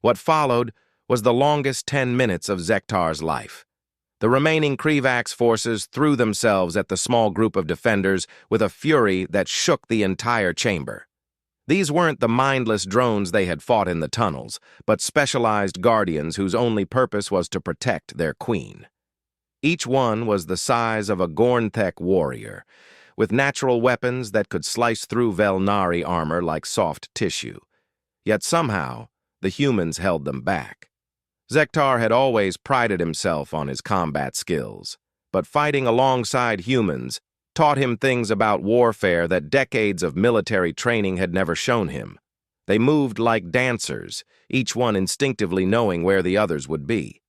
What followed was the longest 10 minutes of Zektar's life. The remaining Krivax forces threw themselves at the small group of defenders with a fury that shook the entire chamber. These weren't the mindless drones they had fought in the tunnels, but specialized guardians whose only purpose was to protect their queen. Each one was the size of a Gornthek warrior, with natural weapons that could slice through Velnari armor like soft tissue. Yet somehow, the humans held them back. Zektar had always prided himself on his combat skills, but fighting alongside humans taught him things about warfare that decades of military training had never shown him. They moved like dancers, each one instinctively knowing where the others would be.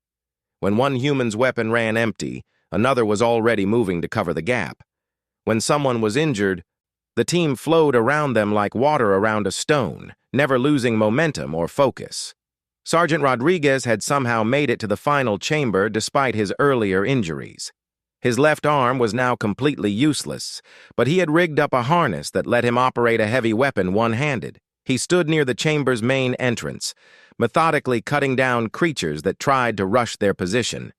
When one human's weapon ran empty, another was already moving to cover the gap. When someone was injured, the team flowed around them like water around a stone, never losing momentum or focus. Sergeant Rodriguez had somehow made it to the final chamber despite his earlier injuries. His left arm was now completely useless, but he had rigged up a harness that let him operate a heavy weapon one-handed. He stood near the chamber's main entrance, methodically cutting down creatures that tried to rush their position.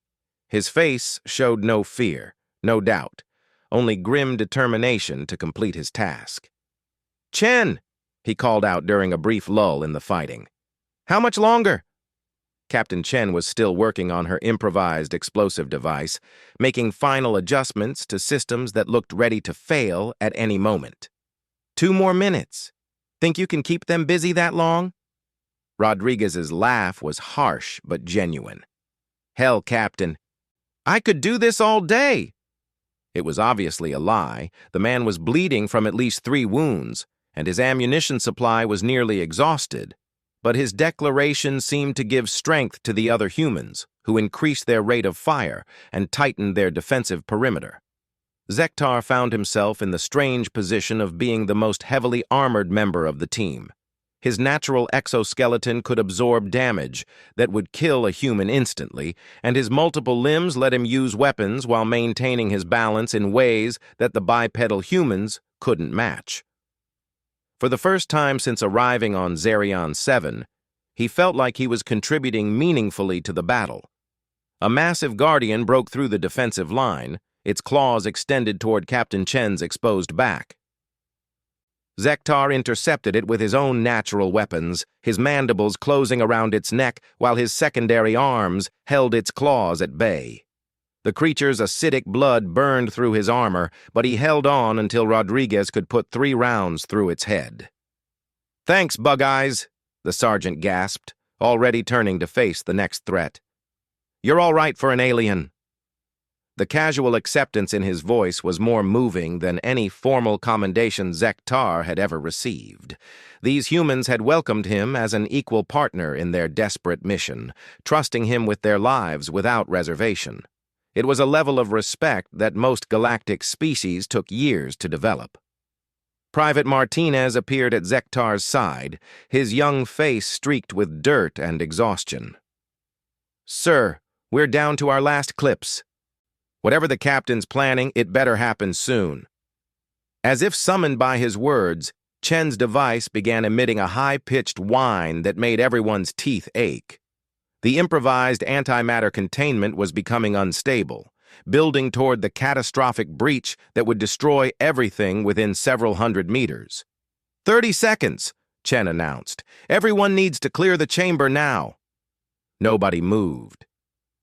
His face showed no fear, no doubt, only grim determination to complete his task. "Chen!" he called out during a brief lull in the fighting. "How much longer?" Captain Chen was still working on her improvised explosive device, making final adjustments to systems that looked ready to fail at any moment. "2 more minutes. Think you can keep them busy that long?" Rodriguez's laugh was harsh but genuine. "Hell, Captain. I could do this all day." It was obviously a lie. The man was bleeding from at least 3 wounds, and his ammunition supply was nearly exhausted. But his declaration seemed to give strength to the other humans, who increased their rate of fire and tightened their defensive perimeter. Zektar found himself in the strange position of being the most heavily armored member of the team. His natural exoskeleton could absorb damage that would kill a human instantly, and his multiple limbs let him use weapons while maintaining his balance in ways that the bipedal humans couldn't match. For the first time since arriving on Zerion 7, he felt like he was contributing meaningfully to the battle. A massive guardian broke through the defensive line, its claws extended toward Captain Chen's exposed back. Zektar intercepted it with his own natural weapons, his mandibles closing around its neck while his secondary arms held its claws at bay. The creature's acidic blood burned through his armor, but he held on until Rodriguez could put 3 rounds through its head. "Thanks, Bug Eyes," the sergeant gasped, already turning to face the next threat. "You're all right for an alien." The casual acceptance in his voice was more moving than any formal commendation Zektar had ever received. These humans had welcomed him as an equal partner in their desperate mission, trusting him with their lives without reservation. It was a level of respect that most galactic species took years to develop. Private Martinez appeared at Zektar's side, his young face streaked with dirt and exhaustion. "Sir, we're down to our last clips. Whatever the captain's planning, it better happen soon." As if summoned by his words, Chen's device began emitting a high-pitched whine that made everyone's teeth ache. The improvised antimatter containment was becoming unstable, building toward the catastrophic breach that would destroy everything within several hundred meters. 30 seconds, Chen announced. "Everyone needs to clear the chamber now." Nobody moved.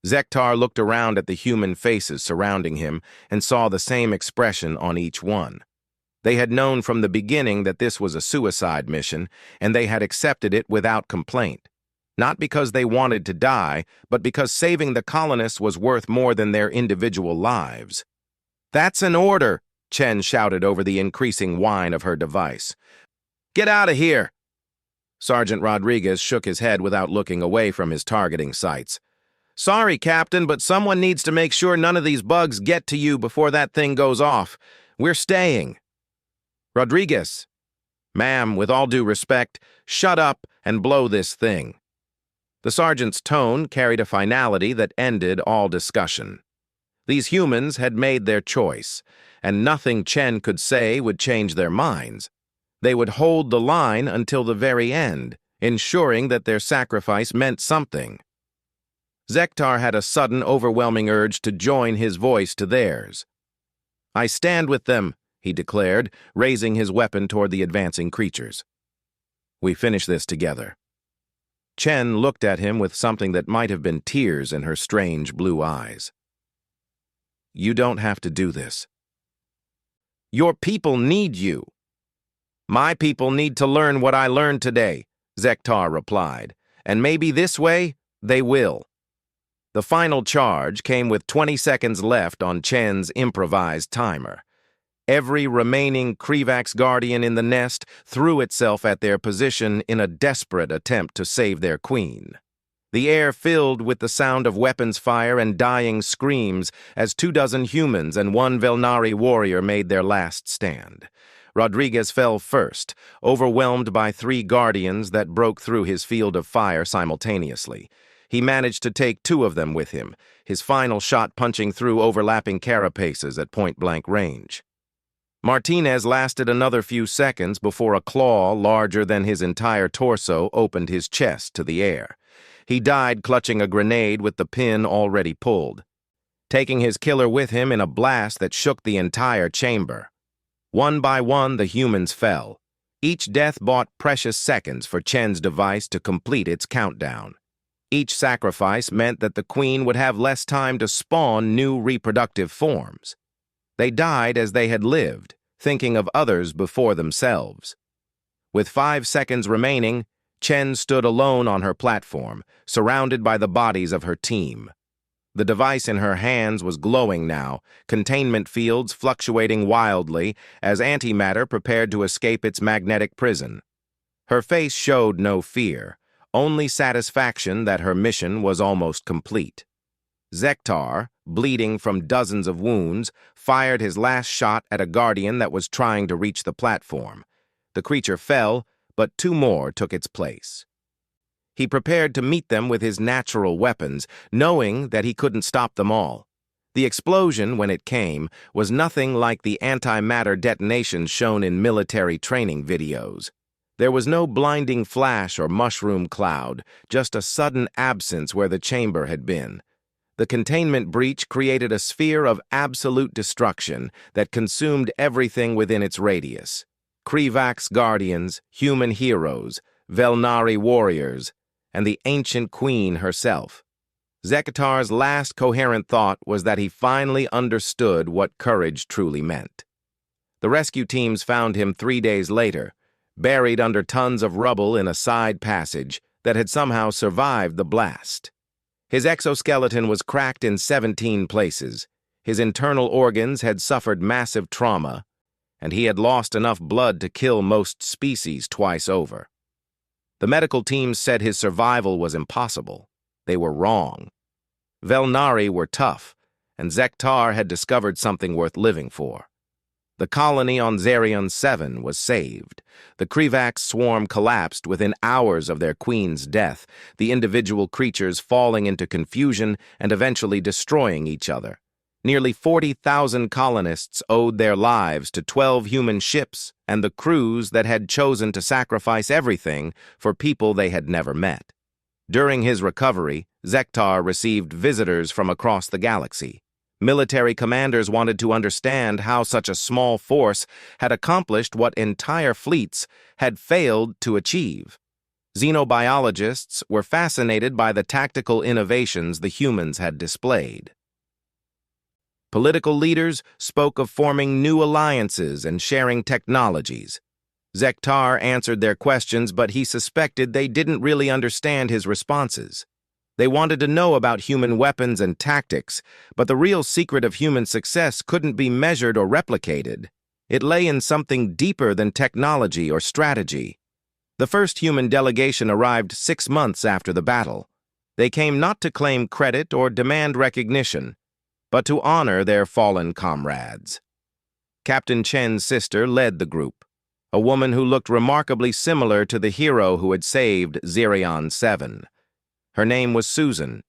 Zektar looked around at the human faces surrounding him and saw the same expression on each one. They had known from the beginning that this was a suicide mission, and they had accepted it without complaint. Not because they wanted to die, but because saving the colonists was worth more than their individual lives. "That's an order," Chen shouted over the increasing whine of her device. "Get out of here!" Sergeant Rodriguez shook his head without looking away from his targeting sights. "Sorry, Captain, but someone needs to make sure none of these bugs get to you before that thing goes off. We're staying." "Rodriguez." "Ma'am, with all due respect, shut up and blow this thing." The sergeant's tone carried a finality that ended all discussion. These humans had made their choice, and nothing Chen could say would change their minds. They would hold the line until the very end, ensuring that their sacrifice meant something. Zektar had a sudden, overwhelming urge to join his voice to theirs. "I stand with them," he declared, raising his weapon toward the advancing creatures. "We finish this together." Chen looked at him with something that might have been tears in her strange blue eyes. "You don't have to do this." "Your people need you." "My people need to learn what I learned today," Zektar replied, "and maybe this way they will." The final charge came with 20 seconds left on Chen's improvised timer. Every remaining Krivax guardian in the nest threw itself at their position in a desperate attempt to save their queen. The air filled with the sound of weapons fire and dying screams as 24 humans and 1 Velnari warrior made their last stand. Rodriguez fell first, overwhelmed by 3 guardians that broke through his field of fire simultaneously. He managed to take 2 of them with him, his final shot punching through overlapping carapaces at point-blank range. Martinez lasted another few seconds before a claw larger than his entire torso opened his chest to the air. He died clutching a grenade with the pin already pulled, taking his killer with him in a blast that shook the entire chamber. One by one, the humans fell. Each death bought precious seconds for Chen's device to complete its countdown. Each sacrifice meant that the queen would have less time to spawn new reproductive forms. They died as they had lived, thinking of others before themselves. With 5 seconds remaining, Chen stood alone on her platform, surrounded by the bodies of her team. The device in her hands was glowing now, containment fields fluctuating wildly as antimatter prepared to escape its magnetic prison. Her face showed no fear, only satisfaction that her mission was almost complete. Zektar, bleeding from dozens of wounds, fired his last shot at a guardian that was trying to reach the platform. The creature fell, but 2 more took its place. He prepared to meet them with his natural weapons, knowing that he couldn't stop them all. The explosion, when it came, was nothing like the antimatter detonations shown in military training videos. There was no blinding flash or mushroom cloud, just a sudden absence where the chamber had been. The containment breach created a sphere of absolute destruction that consumed everything within its radius. Krivax guardians, human heroes, Velnari warriors, and the ancient queen herself. Zektar's last coherent thought was that he finally understood what courage truly meant. The rescue teams found him 3 days later, buried under tons of rubble in a side passage that had somehow survived the blast. His exoskeleton was cracked in 17 places, his internal organs had suffered massive trauma, and he had lost enough blood to kill most species twice over. The medical teams said his survival was impossible. They were wrong. Velnari were tough, and Zektar had discovered something worth living for. The colony on Zerion 7 was saved. The Krivax swarm collapsed within hours of their queen's death, the individual creatures falling into confusion and eventually destroying each other. Nearly 40,000 colonists owed their lives to 12 human ships and the crews that had chosen to sacrifice everything for people they had never met. During his recovery, Zektar received visitors from across the galaxy. Military commanders wanted to understand how such a small force had accomplished what entire fleets had failed to achieve. Xenobiologists were fascinated by the tactical innovations the humans had displayed. Political leaders spoke of forming new alliances and sharing technologies. Zektar answered their questions, but he suspected they didn't really understand his responses. They wanted to know about human weapons and tactics, but the real secret of human success couldn't be measured or replicated. It lay in something deeper than technology or strategy. The first human delegation arrived 6 months after the battle. They came not to claim credit or demand recognition, but to honor their fallen comrades. Captain Chen's sister led the group, a woman who looked remarkably similar to the hero who had saved Zerion 7. Her name was Susan,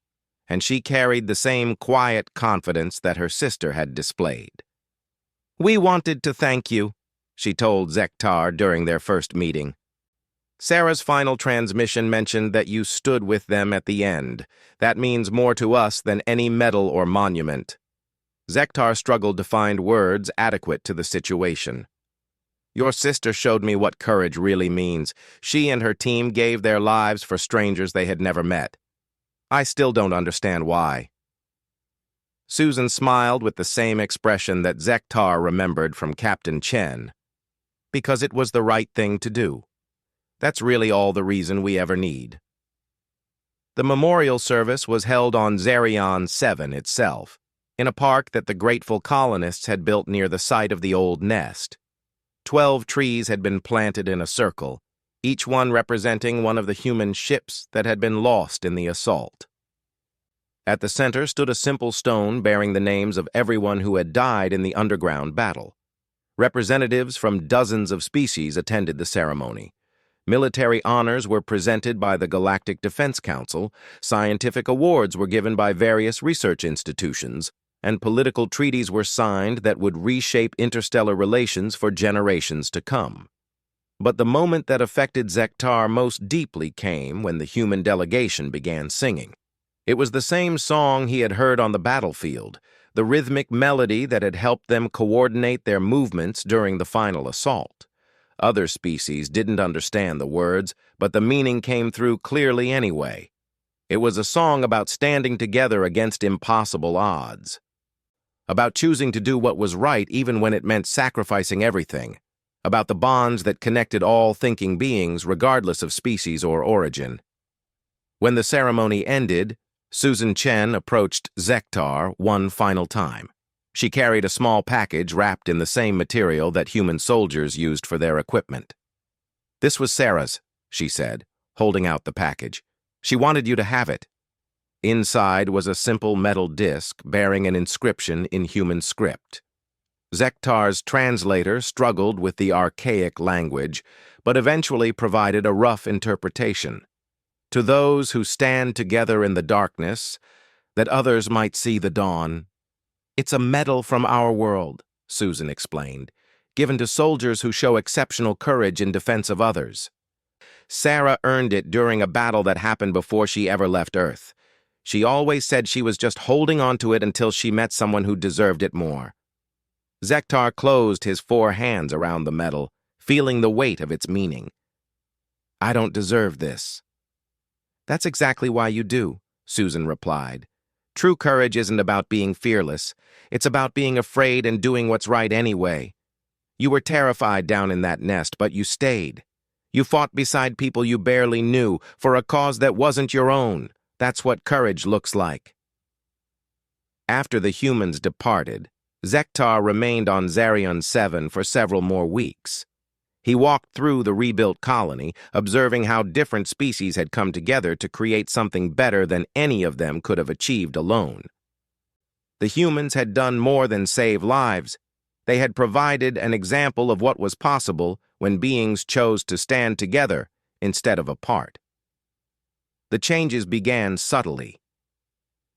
and she carried the same quiet confidence that her sister had displayed. "We wanted to thank you," she told Zektar during their first meeting. Sarah's final transmission mentioned that you stood with them at the end. That means more to us than any medal or monument. Zektar struggled to find words adequate to the situation. Your sister showed me what courage really means. She and her team gave their lives for strangers they had never met. I still don't understand why. Susan smiled with the same expression that Zektar remembered from Captain Chen. Because it was the right thing to do. That's really all the reason we ever need. The memorial service was held on Zerion 7 itself, in a park that the grateful colonists had built near the site of the old nest. 12 trees had been planted in a circle, each one representing one of the human ships that had been lost in the assault. At the center stood a simple stone bearing the names of everyone who had died in the underground battle. Representatives from dozens of species attended the ceremony. Military honors were presented by the Galactic Defense Council, scientific awards were given by various research institutions, and political treaties were signed that would reshape interstellar relations for generations to come. But the moment that affected Zektar most deeply came when the human delegation began singing. It was the same song he had heard on the battlefield, the rhythmic melody that had helped them coordinate their movements during the final assault. Other species didn't understand the words, but the meaning came through clearly anyway. It was a song about standing together against impossible odds. About choosing to do what was right even when it meant sacrificing everything. About the bonds that connected all thinking beings regardless of species or origin. When the ceremony ended, Susan Chen approached Zektar one final time. She carried a small package wrapped in the same material that human soldiers used for their equipment. "This was Sarah's," she said, holding out the package. "She wanted you to have it." Inside was a simple metal disc bearing an inscription in human script. Zektar's translator struggled with the archaic language, but eventually provided a rough interpretation. "To those who stand together in the darkness, that others might see the dawn." "It's a medal from our world," Susan explained, "given to soldiers who show exceptional courage in defense of others. Sarah earned it during a battle that happened before she ever left Earth. She always said she was just holding on to it until she met someone who deserved it more." Zektar closed his 4 hands around the medal, feeling the weight of its meaning. "I don't deserve this." "That's exactly why you do," Susan replied. "True courage isn't about being fearless. It's about being afraid and doing what's right anyway. You were terrified down in that nest, but you stayed. You fought beside people you barely knew for a cause that wasn't your own. That's what courage looks like." After the humans departed, Zektar remained on Zerion 7 for several more weeks. He walked through the rebuilt colony, observing how different species had come together to create something better than any of them could have achieved alone. The humans had done more than save lives. They had provided an example of what was possible when beings chose to stand together instead of apart. The changes began subtly.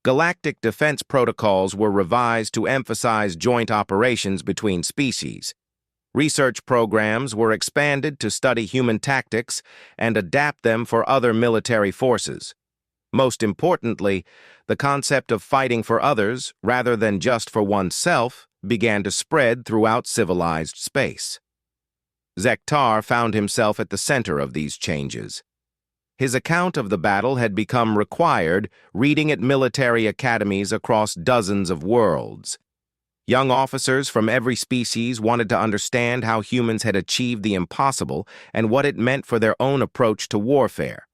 Galactic defense protocols were revised to emphasize joint operations between species. Research programs were expanded to study human tactics and adapt them for other military forces. Most importantly, the concept of fighting for others rather than just for oneself began to spread throughout civilized space. Zektar found himself at the center of these changes. His account of the battle had become required reading at military academies across dozens of worlds. Young officers from every species wanted to understand how humans had achieved the impossible and what it meant for their own approach to warfare.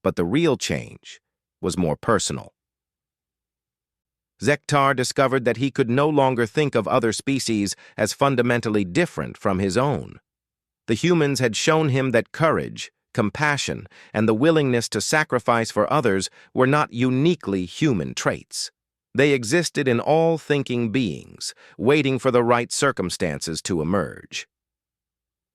But the real change was more personal. Zektar discovered that he could no longer think of other species as fundamentally different from his own. The humans had shown him that courage, compassion, and the willingness to sacrifice for others were not uniquely human traits. They existed in all thinking beings, waiting for the right circumstances to emerge.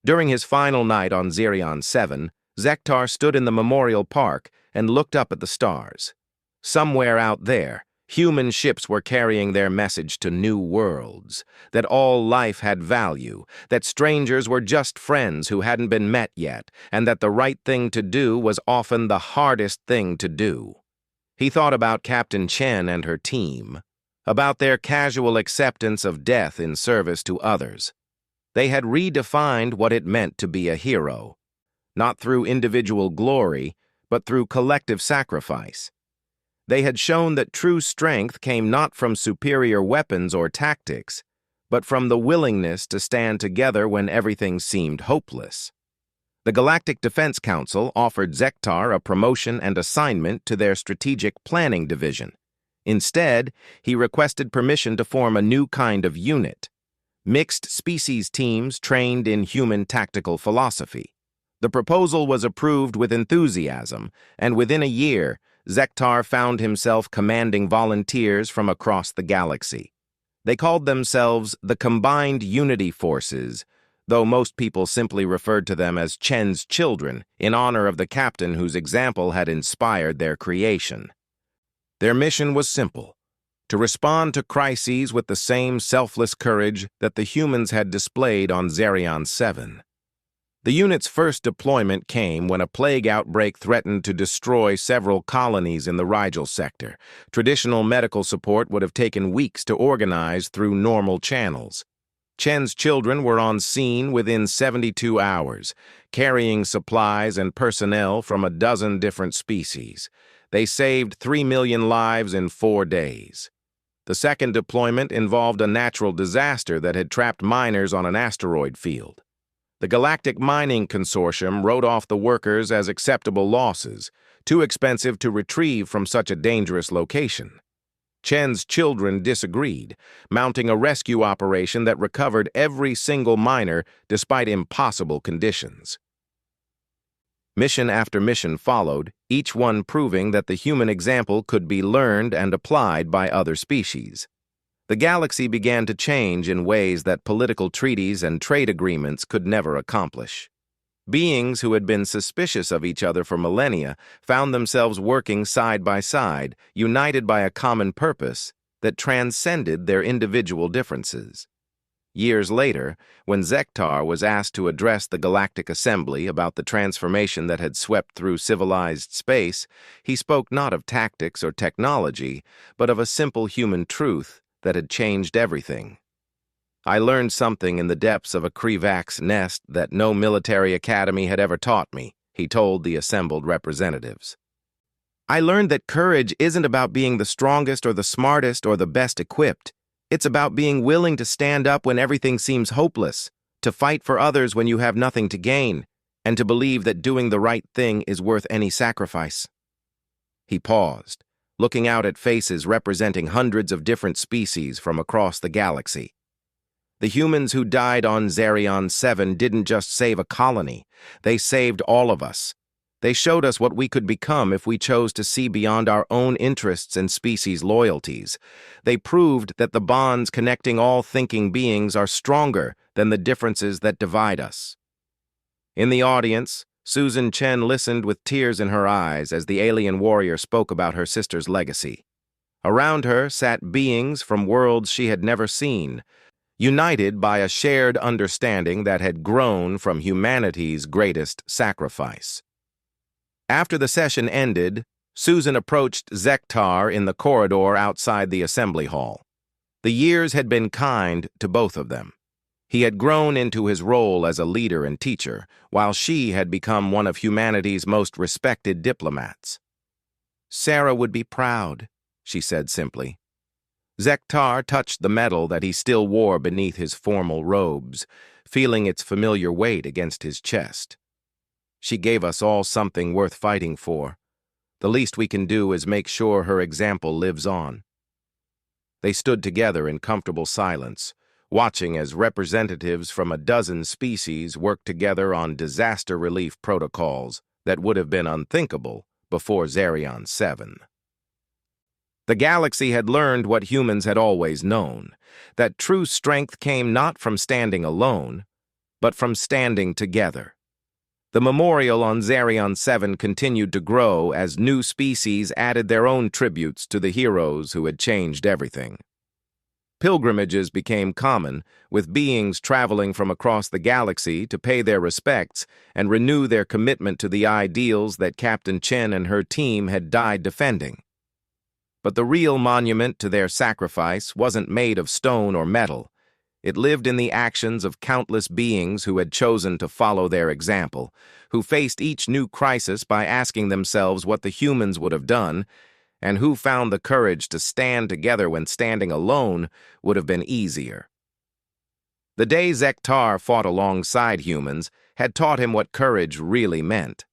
During his final night on Zerion 7, Zektar stood in the memorial park and looked up at the stars. Somewhere out there, Human ships were carrying their message to new worlds, that all life had value, that strangers were just friends who hadn't been met yet, and that the right thing to do was often the hardest thing to do. He thought about Captain Chen and her team, about their casual acceptance of death in service to others. They had redefined what it meant to be a hero, not through individual glory, but through collective sacrifice. They had shown that true strength came not from superior weapons or tactics, but from the willingness to stand together when everything seemed hopeless. The Galactic Defense Council offered Zektar a promotion and assignment to their Strategic Planning Division. Instead, he requested permission to form a new kind of unit, mixed species teams trained in human tactical philosophy. The proposal was approved with enthusiasm, and within a year, Zektar found himself commanding volunteers from across the galaxy. They called themselves the Combined Unity Forces, though most people simply referred to them as Chen's children, in honor of the captain whose example had inspired their creation. Their mission was simple: to respond to crises with the same selfless courage that the humans had displayed on Zerion 7. The unit's first deployment came when a plague outbreak threatened to destroy several colonies in the Rigel sector. Traditional medical support would have taken weeks to organize through normal channels. Chen's children were on scene within 72 hours, carrying supplies and personnel from a dozen different species. They saved 3 million lives in 4 days. The second deployment involved a natural disaster that had trapped miners on an asteroid field. The Galactic Mining Consortium wrote off the workers as acceptable losses, too expensive to retrieve from such a dangerous location. Chen's children disagreed, mounting a rescue operation that recovered every single miner despite impossible conditions. Mission after mission followed, each one proving that the human example could be learned and applied by other species. The galaxy began to change in ways that political treaties and trade agreements could never accomplish. Beings who had been suspicious of each other for millennia found themselves working side by side, united by a common purpose that transcended their individual differences. Years later, when Zektar was asked to address the Galactic Assembly about the transformation that had swept through civilized space, he spoke not of tactics or technology, but of a simple human truth that had changed everything. I learned something in the depths of a Krivak's nest that no military academy had ever taught me, he told the assembled representatives. I learned that courage isn't about being the strongest or the smartest or the best equipped. It's about being willing to stand up when everything seems hopeless, to fight for others when you have nothing to gain, and to believe that doing the right thing is worth any sacrifice. He paused, looking out at faces representing hundreds of different species from across the galaxy. The humans who died on Zerion 7 didn't just save a colony, they saved all of us. They showed us what we could become if we chose to see beyond our own interests and species' loyalties. They proved that the bonds connecting all thinking beings are stronger than the differences that divide us. In the audience, Susan Chen listened with tears in her eyes as the alien warrior spoke about her sister's legacy. Around her sat beings from worlds she had never seen, united by a shared understanding that had grown from humanity's greatest sacrifice. After the session ended, Susan approached Zektar in the corridor outside the assembly hall. The years had been kind to both of them. He had grown into his role as a leader and teacher, while she had become one of humanity's most respected diplomats. "Sarah would be proud," she said simply. Zektar touched the medal that he still wore beneath his formal robes, feeling its familiar weight against his chest. "She gave us all something worth fighting for. The least we can do is make sure her example lives on." They stood together in comfortable silence, watching as representatives from a dozen species worked together on disaster relief protocols that would have been unthinkable before Zerion 7. The galaxy had learned what humans had always known, that true strength came not from standing alone, but from standing together. The memorial on Zarion 7 continued to grow as new species added their own tributes to the heroes who had changed everything. Pilgrimages became common, with beings traveling from across the galaxy to pay their respects and renew their commitment to the ideals that Captain Chen and her team had died defending. But the real monument to their sacrifice wasn't made of stone or metal. It lived in the actions of countless beings who had chosen to follow their example, who faced each new crisis by asking themselves what the humans would have done, and who found the courage to stand together when standing alone would have been easier. The day Zektar fought alongside humans had taught him what courage really meant.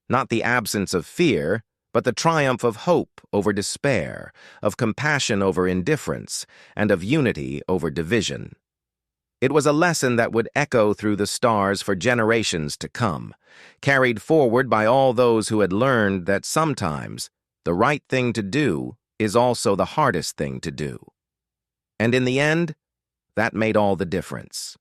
Not the absence of fear, but the triumph of hope over despair, of compassion over indifference, and of unity over division. It was a lesson that would echo through the stars for generations to come, carried forward by all those who had learned that sometimes the right thing to do is also the hardest thing to do. And in the end, that made all the difference.